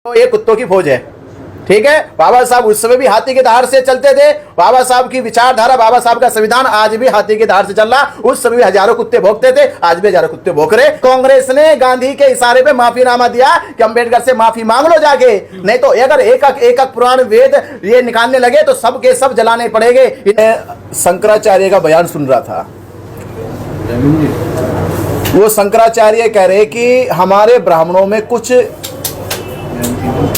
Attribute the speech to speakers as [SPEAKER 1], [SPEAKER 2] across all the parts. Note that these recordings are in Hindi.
[SPEAKER 1] तो ये कुत्तों की फौज है। ठीक है, बाबा साहब उस समय भी हाथी के धार से चलते थे। बाबा साहब की विचारधारा, बाबा साहब का संविधान आज भी हाथी के धार से चल रहा। उस समय भी हजारों कुत्ते भौंकते थे, आज भी हजारों कुत्ते भौंक रहे। कांग्रेस ने गांधी के इशारे पे माफीनामा दिया कि अंबेडकर से माफी मांग लो जाके, नहीं तो अगर एक पुराण वेद ये निकालने लगे तो सब के सब जलाने पड़ेंगे। शंकराचार्य का बयान सुन रहा था, वो शंकराचार्य कह रहे कि हमारे ब्राह्मणों में कुछ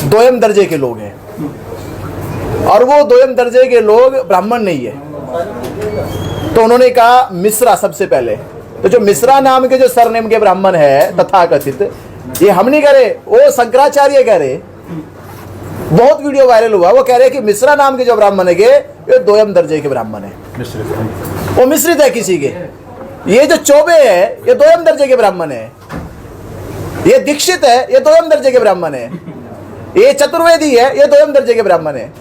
[SPEAKER 1] दोयम दर्जे के लोग हैं और वो दोयम दर्जे के लोग ब्राह्मण नहीं है। तो उन्होंने कहा मिश्रा सबसे पहले, तो जो मिश्रा नाम के जो सरनेम के ब्राह्मण है तथाकथित, ये हम नहीं कह रहे, वो शंकराचार्य कह रहे। बहुत वीडियो वायरल हुआ, वो कह रहे कि मिश्रा नाम के जो ब्राह्मण है ये दोयम दर्जे के ब्राह्मण है, वो मिश्रित है किसी के। ये जो चौबे है ये दोयम दर्जे के ब्राह्मण है, ये दीक्षित है ये दोयम दर्जे के ब्राह्मण है, ये चतुर्वेदी है ये दोयम दर्जे के ब्राह्मण है।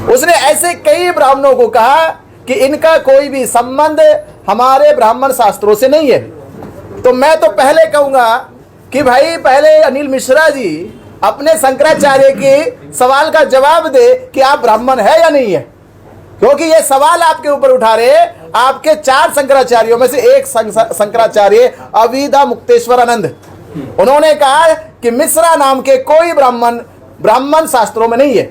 [SPEAKER 1] उसने ऐसे कई ब्राह्मणों को कहा कि इनका कोई भी संबंध हमारे ब्राह्मण शास्त्रों से नहीं है। तो मैं तो पहले कहूंगा कि भाई पहले अनिल मिश्रा जी अपने शंकराचार्य के सवाल का जवाब दे कि आप ब्राह्मण है या नहीं है, क्योंकि ये सवाल आपके ऊपर उठा रहे। आपके 4 शंकराचार्यों में से एक शंकराचार्य अविदा मुक्तेश्वरानंद, उन्होंने कहा कि मिश्रा नाम के कोई ब्राह्मण शास्त्रों में नहीं है।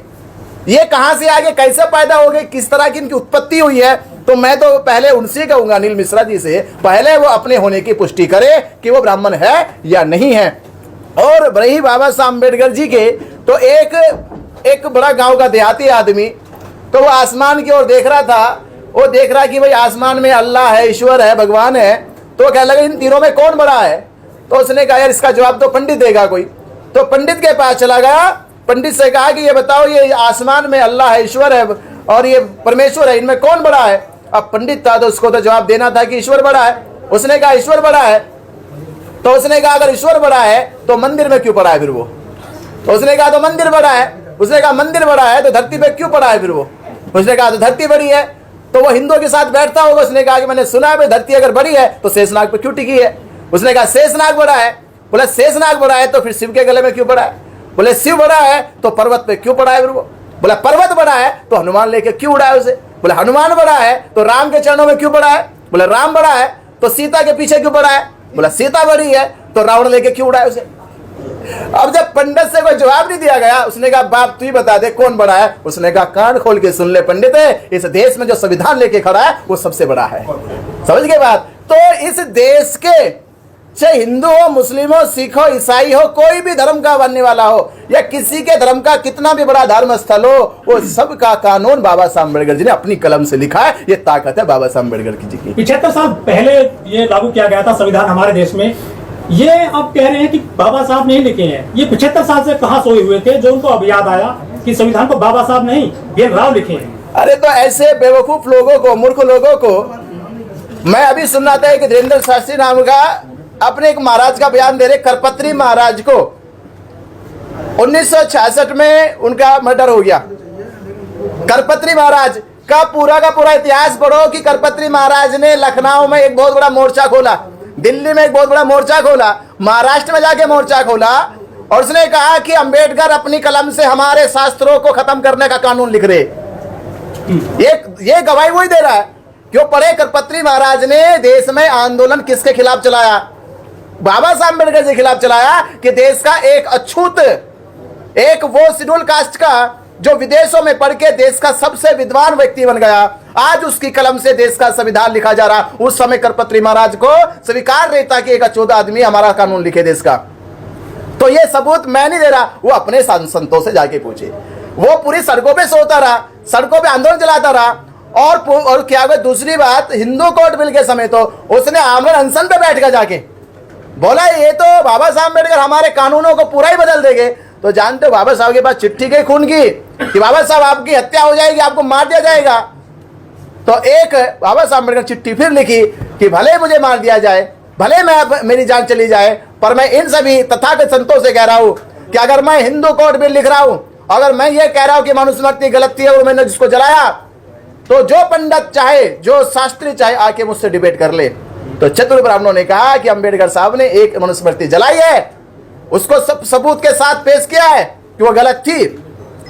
[SPEAKER 1] ये कहां से आगे कैसे पैदा हो गए, किस तरह की इनकी उत्पत्ति हुई है, तो मैं तो पहले उनसे कहूंगा अनिल मिश्रा जी से, पहले वो अपने होने की पुष्टि करे कि वो ब्राह्मण है या नहीं है। और रही बाबा साहब अम्बेडकर जी के, तो एक बड़ा गांव का देहाती आदमी, तो वो आसमान की ओर देख रहा था। वो देख रहा कि भाई आसमान में अल्लाह है, ईश्वर है, भगवान है। तो कहने लगा इन तीनों में कौन बड़ा है। तो उसने कहा यार इसका जवाब तो पंडित देगा कोई। तो पंडित के पास चला गया, पंडित से कहा कि ये बताओ ये आसमान में अल्लाह है, ईश्वर है और ये परमेश्वर है, इनमें कौन बड़ा है। अब पंडित था तो उसको तो जवाब देना था कि ईश्वर बड़ा है। उसने कहा ईश्वर बड़ा है। तो उसने कहा अगर ईश्वर बड़ा है तो मंदिर में क्यों पड़ा है फिर वो। तो उसने कहा तो मंदिर बड़ा है। उसने कहा मंदिर बड़ा है तो धरती पे क्यों पड़ा है फिर वो। उसने कहा तो धरती बड़ी है। तो वो हिंदुओं के साथ बैठता होगा। उसने कहा कि मैंने सुना है धरती अगर बड़ी है तो शेषनाग पे क्यों टिकी है। उसने कहा शेषनाग बड़ा है। बोले शेषनाग बड़ा है तो फिर शिव के गले में क्यों पड़ा है। बोले शिव बड़ा है तो पर्वत पे क्यों पड़ा है फिर वो। बोला पर्वत बड़ा है तो हनुमान लेके क्यों उड़ा है उसे। बोले हनुमान बड़ा है तो राम के चरणों में क्यों पड़ा है। बोले राम बड़ा है तो सीता के पीछे क्यों पड़ा है। बोला सीता बड़ी है तो रावण लेके क्यों उड़ा है उसे। अब जब पंडित से कोई जवाब नहीं दिया गया, उसने कहा बाप तू ही बता दे कौन बड़ा है। उसने कहा कान खोल के सुन ले पंडित, इस देश में जो संविधान लेके खड़ा है वो सबसे बड़ा है। समझ गए बात। तो इस देश के चाहे हिंदू हो, मुस्लिम हो, सिख हो, ईसाई हो, कोई भी धर्म का बनने वाला हो या किसी के धर्म का कितना भी बड़ा धर्म स्थल हो, वो सबका कानून बाबा साहब अम्बेडकर जी ने अपनी कलम से लिखा है। ये ताकत है बाबा साहब अम्बेडकर जी की।
[SPEAKER 2] 75 साल पहले ये लागू किया गया था संविधान हमारे देश में। ये अब कह रहे हैं कि बाबा साहब नहीं लिखे हैं। ये 75 साल से कहाँ सोए हुए थे जो उनको अब याद आया कि संविधान को बाबा साहब नहीं भीमराव लिखे हैं।
[SPEAKER 1] अरे तो ऐसे बेवकूफ लोगों को, मूर्ख लोगों को मैं अभी सुन रहा था कि धीरेन्द्र शास्त्री नाम का अपने एक महाराज का बयान दे रहे। करपत्री महाराज को 1966 में उनका मर्डर हो गया। करपत्री महाराज का पूरा इतिहास पढ़ो कि करपत्री महाराज ने लखनऊ में एक बहुत बड़ा मोर्चा खोला, दिल्ली में एक बहुत बड़ा मोर्चा खोला, महाराष्ट्र में जाके मोर्चा खोला और उसने कहा कि अंबेडकर अपनी कलम से हमारे शास्त्रों को खत्म करने का कानून लिख रहे। ये गवाही वही दे रहा है। क्यों पढ़े करपत्री महाराज ने देश में आंदोलन किसके खिलाफ चलाया। बाबा साहब अम्बेडकर के खिलाफ चलाया कि देश का एक अछूत, एक वो शेड्यूल कास्ट का जो विदेशों में पढ़ के देश का सबसे विद्वान व्यक्ति बन गया, आज उसकी कलम से देश का संविधान लिखा जा रहा। उस समय करपत्री महाराज को स्वीकार रहता कि एक अछूत आदमी हमारा कानून लिखे देश का। तो ये सबूत मैं नहीं दे रहा, वो अपने संतों से जाके पूछे। वो पूरी सड़कों पे सोता रहा, सड़कों पे आंदोलन चलाता रहा और क्या हुआ। दूसरी बात, हिंदू कोर्ट बिल के समय तो उसने आमरण अनशन पे बैठ कर जाके बोला ये तो बाबा साहब अम्बेडकर हमारे कानूनों को पूरा ही बदल देंगे। तो जानते हो बाबा साहब के पास चिट्ठी गई खून की कि बाबा साहब आपकी हत्या हो जाएगी, आपको मार दिया जाएगा। तो एक बाबा साहब अम्बेडकर चिट्ठी फिर लिखी कि भले मुझे मार दिया जाए, भले मेरी जान चली जाए, पर मैं इन सभी तथागत संतों से कह रहा हूं कि अगर मैं हिंदू कोड बिल लिख रहा हूं, अगर मैं ये कह रहा हूं कि मनुस्मृति गलती है, वो मैंने जिसको जलाया, तो जो पंडित चाहे, जो शास्त्री चाहे आके मुझसे डिबेट कर ले। तो चतुर ब्राह्मणों ने कहा कि अंबेडकर साहब ने एक मनुस्मृति जलाई है, उसको सब सबूत के साथ पेश किया है कि वो गलत थी।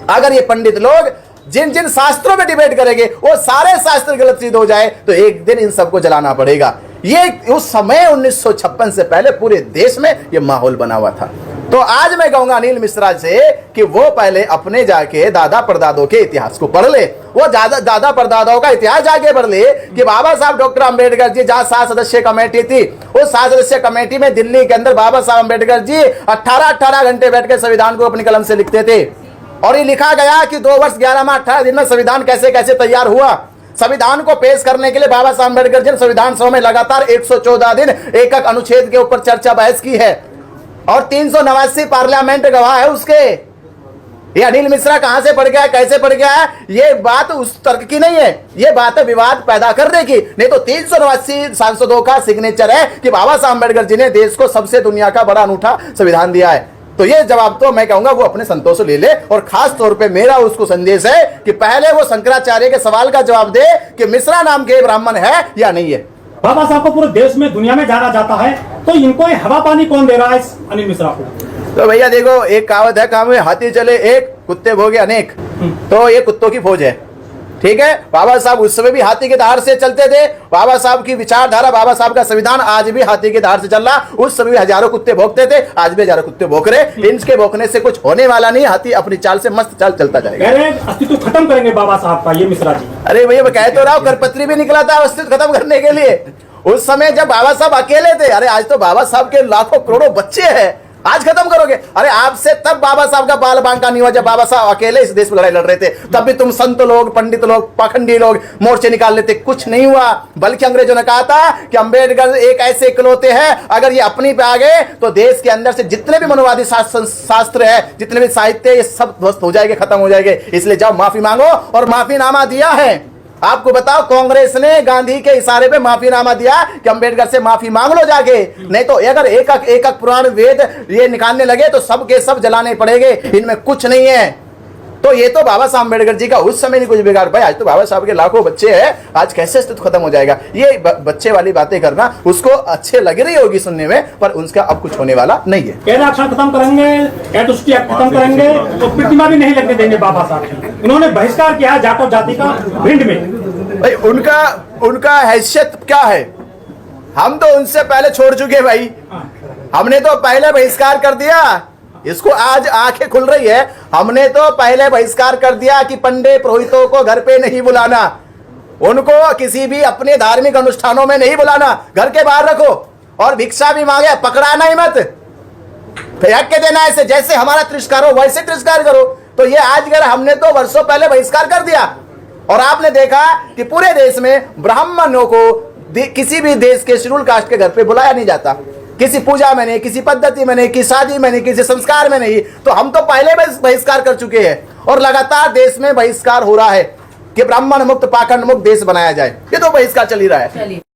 [SPEAKER 1] अगर ये पंडित लोग जिन जिन शास्त्रों में डिबेट करेंगे वो सारे शास्त्र गलत सिद्ध हो जाए तो एक दिन इन सबको जलाना पड़ेगा। ये उस समय 1956 से पहले पूरे देश में ये माहौल बना हुआ था। तो आज मैं कहूंगा अनिल मिश्रा से कि वो पहले अपने जाके दादा परदादों के इतिहास को पढ़ ले। वो दादा परदादाओं का इतिहास जाके पढ़ ले कि बाबा साहब डॉक्टर अंबेडकर जी जहां 7 सदस्यीय कमेटी थी, उस 7 सदस्यीय कमेटी में दिल्ली के अंदर बाबा साहब अंबेडकर जी 18 घंटे बैठ के संविधान को अपनी कलम से लिखते थे। और ये लिखा गया कि 2 वर्ष 11 माह 18 दिन में संविधान कैसे कैसे तैयार हुआ। संविधान को पेश करने के लिए बाबा साहब अंबेडकर जी ने संविधान सभा में लगातार 114 दिन एक अनुच्छेद के ऊपर चर्चा बहस की है और 389 पार्लियामेंट गवाह है उसके। ये अनिल मिश्रा कहां से पढ़ गया है, कैसे पढ़ गया है, ये बात उस तर्क की नहीं है, ये बात है विवाद पैदा करने की। नहीं तो 389 सांसदों का सिग्नेचर है कि बाबा साहब अंबेडकर जी ने देश को सबसे दुनिया का बड़ा अनूठा संविधान दिया है। तो ये जवाब तो मैं कहूंगा वो अपने संतोष ले ले। और खास तौर पे मेरा उसको संदेश है कि पहले वो शंकराचार्य के सवाल का जवाब दे कि मिश्रा नाम के ब्राह्मण है या नहीं है।
[SPEAKER 2] बाबा साहब को पूरे देश में दुनिया में जाना जाता है, तो इनको हवा पानी कौन दे रहा है इस अनिल मिश्रा को?
[SPEAKER 1] तो भैया देखो, एक कहावत है, काम में हाथी चले एक, कुत्ते भोगे अनेक। तो ये कुत्तों की फौज है, ठीक है। बाबा साहब उस समय भी हाथी के धार से चलते थे। बाबा साहब की विचारधारा, बाबा साहब का संविधान आज भी हाथी के धार से चल रहा। उस समय भी हजारों कुत्ते भौंकते थे, आज भी हजारों कुत्ते भौंक रहे। इनके भौंकने से कुछ होने वाला नहीं, हाथी अपनी चाल से मस्त चाल चलता जाएगा।
[SPEAKER 2] अस्तित्व खत्म करेंगे बाबा साहब का ये मिश्रा जी।
[SPEAKER 1] अरे भैया मैं कह तो रहा हूं, करपत्री भी निकला था अस्तित्व खत्म करने के लिए उस समय जब बाबा साहब अकेले थे। अरे आज तो बाबा साहब के लाखों करोड़ों बच्चे हैं, आज खत्म करोगे? अरे आपसे तब बाबा साहब का बाल बांका नहीं हुआ जब बाबा साहब अकेले इस देश में लड़ाई लड़ रहे थे। तब भी तुम संत लोग, पंडित लोग, पाखंडी लोग मोर्चे निकाल लेते, कुछ नहीं हुआ। बल्कि अंग्रेजों ने कहा था कि अंबेडकर एक ऐसे इकलौते हैं, अगर ये अपनी पे आ गए तो देश के अंदर से जितने भी मनोवादी शास्त्र है, जितने भी साहित्य, ये सब ध्वस्त हो जाएंगे, खत्म हो जाएंगे। इसलिए जाओ माफी मांगो। और माफीनामा दिया है। आपको बताओ, कांग्रेस ने गांधी के इशारे पे माफीनामा दिया कि अंबेडकर से माफी मांग लो जाके। नहीं तो अगर एक पुराण वेद ये निकालने लगे तो सब के सब जलाने पड़ेंगे, इनमें कुछ नहीं है। तो ये तो बाबा साहब अंबेडकर जी का उस समय नहीं कुछ बिगाड़ पाए। आज तो बाबा साहब के लाखों बच्चे हैं, आज कैसे अस्तित्व खत्म हो जाएगा? ये बच्चे वाली बातें करना उसको अच्छे लग रही होगी सुनने में, पर उसका अब कुछ होने वाला नहीं है।
[SPEAKER 2] कैलाक्षण खत्म करेंगे, कैटुष्टि खत्म करेंगे, तो प्रतिमा भी नहीं लगने देंगे बाबा साहब। उन्होंने बहिष्कार किया है जाटो जाति का भिंड में।
[SPEAKER 1] भाई उनका हैसियत क्या है? हम तो उनसे पहले छोड़ चुके भाई, हमने तो पहले बहिष्कार कर दिया। इसको आज आंखें खुल रही है। हमने तो पहले बहिष्कार कर दिया कि पंडित पुरोहितों को घर पे नहीं बुलाना, उनको किसी भी अपने धार्मिक अनुष्ठानों में नहीं बुलाना, घर के बाहर रखो। और भिक्षा भी मांगे पकड़ाना ही मत, फेंक के देना ऐसे, जैसे हमारा तिरस्कार हो वैसे तिरस्कार करो। तो ये आज अगर हमने तो वर्षों पहले बहिष्कार कर दिया। और आपने देखा कि पूरे देश में ब्राह्मणों को किसी भी देश के शेड्यूल कास्ट के घर पे बुलाया नहीं जाता, किसी पूजा में नहीं, किसी पद्धति में नहीं, किसी शादी में नहीं, किसी संस्कार में नहीं। तो हम तो पहले बहिष्कार कर चुके हैं और लगातार देश में बहिष्कार हो रहा है कि ब्राह्मण मुक्त, पाखंड मुक्त देश बनाया जाए। ये तो बहिष्कार चल ही रहा है।